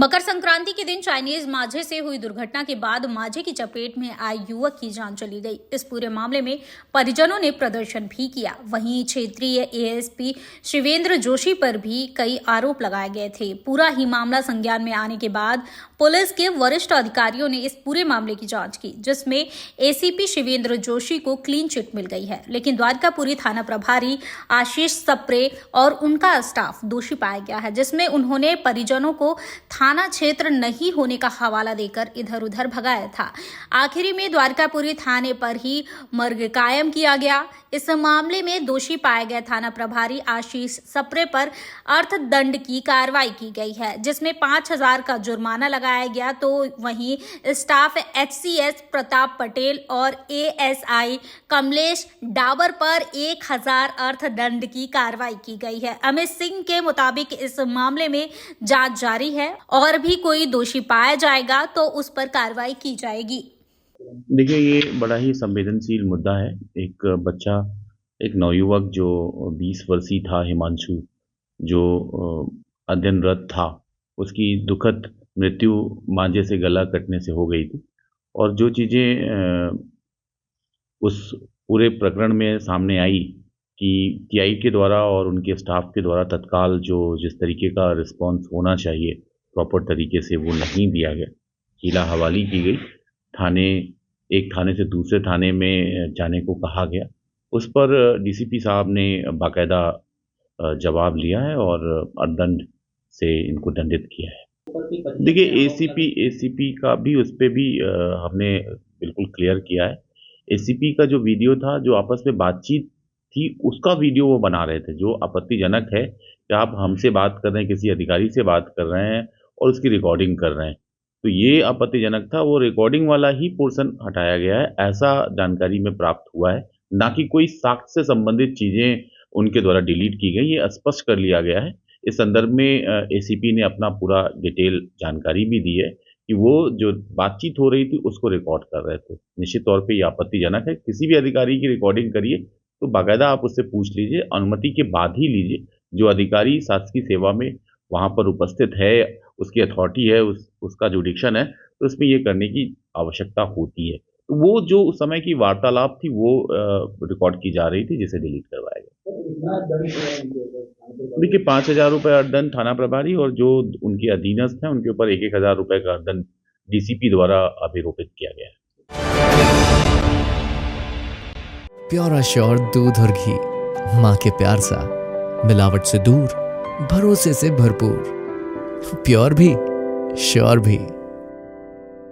मकर संक्रांति के दिन चाइनीज माझे से हुई दुर्घटना के बाद माझे की चपेट में आए युवक की जान चली गई। इस पूरे मामले में परिजनों ने प्रदर्शन भी किया। वहीं क्षेत्रीय एएसपी शिवेंद्र जोशी पर भी कई आरोप लगाए गए थे। पूरा ही मामला संज्ञान में आने के बाद पुलिस के वरिष्ठ अधिकारियों ने इस पूरे मामले की जांच की, जिसमें एसीपी शिवेंद्र जोशी को क्लीन चिट मिल गई है। लेकिन द्वारकापुरी थाना प्रभारी आशीष सप्रे और उनका स्टाफ दोषी पाया गया है, जिसमें उन्होंने परिजनों को थाना क्षेत्र नहीं होने का हवाला देकर इधर उधर भगाया था। आखिरी में द्वारकापुरी थाने पर ही मर्ग कायम किया गया। इस मामले में दोषी पाए गए थाना प्रभारी आशीष सप्रे पर अर्थदंड की कार्रवाई की गई है, जिसमें 5,000 का जुर्माना लगाया गया। तो वहीं स्टाफ एचसीएस प्रताप पटेल और एएसआई कमलेश डाबर पर 1,000 अर्थदंड की कार्रवाई की गई है। अमित सिंह के मुताबिक इस मामले में जांच जारी है और भी कोई दोषी पाया जाएगा तो उस पर कार्रवाई की जाएगी। देखिए, ये बड़ा ही संवेदनशील मुद्दा है। एक बच्चा, एक नवयुवक जो 20 वर्षीय था, हिमांशु, जो अध्ययनरत था, उसकी दुखद मृत्यु मांझे से गला कटने से हो गई थी। और जो चीज़ें उस पूरे प्रकरण में सामने आई कि टीआई के द्वारा और उनके स्टाफ के द्वारा तत्काल जिस तरीके का रिस्पॉन्स होना चाहिए प्रॉपर तरीके से, वो नहीं दिया गया। हीला हवाली की गई, एक थाने से दूसरे थाने में जाने को कहा गया। उस पर डीसीपी साहब ने बाकायदा जवाब लिया है और अर्थदंड से इनको दंडित किया है। देखिए, एसीपी का भी उस पर भी हमने बिल्कुल क्लियर किया है। एसीपी का जो वीडियो था, जो आपस में बातचीत थी, उसका वीडियो वो बना रहे थे, जो आपत्तिजनक है कि आप हमसे बात कर रहे हैं, किसी अधिकारी से बात कर रहे हैं और उसकी रिकॉर्डिंग कर रहे हैं, तो ये आपत्तिजनक था। वो रिकॉर्डिंग वाला ही पोर्शन हटाया गया है, ऐसा जानकारी में प्राप्त हुआ है, ना कि कोई साक्ष्य से संबंधित चीज़ें उनके द्वारा डिलीट की गई। ये स्पष्ट कर लिया गया है। इस संदर्भ में एसीपी ने अपना पूरा डिटेल जानकारी भी दी है कि वो जो बातचीत हो रही थी उसको रिकॉर्ड कर रहे थे। निश्चित तौर पे ये आपत्तिजनक है। किसी भी अधिकारी की रिकॉर्डिंग करिए तो बाकायदा आप उससे पूछ लीजिए, अनुमति के बाद ही लीजिए। जो अधिकारी शासकीय सेवा में वहाँ पर उपस्थित है, उसकी अथॉरिटी है, उसका जुडिक्शन है, तो उसमें ये करने की आवश्यकता होती है। तो वो जो उस समय की वार्तालाप थी वो रिकॉर्ड की जा रही थी, जिसे डिलीट करवाया गया। देखिए, 5,000 रुपये अर्थदंड थाना प्रभारी और जो उनके अधीनस्थ हैं उनके ऊपर 1,000 रुपये का अर्थदंड डीसीपी द्वारा अभिरोपित किया गया है। प्योर श्योर दूध और घी, माँ के प्यार सा, मिलावट से दूर, भरोसे से भरपूर, प्योर भी श्योर भी।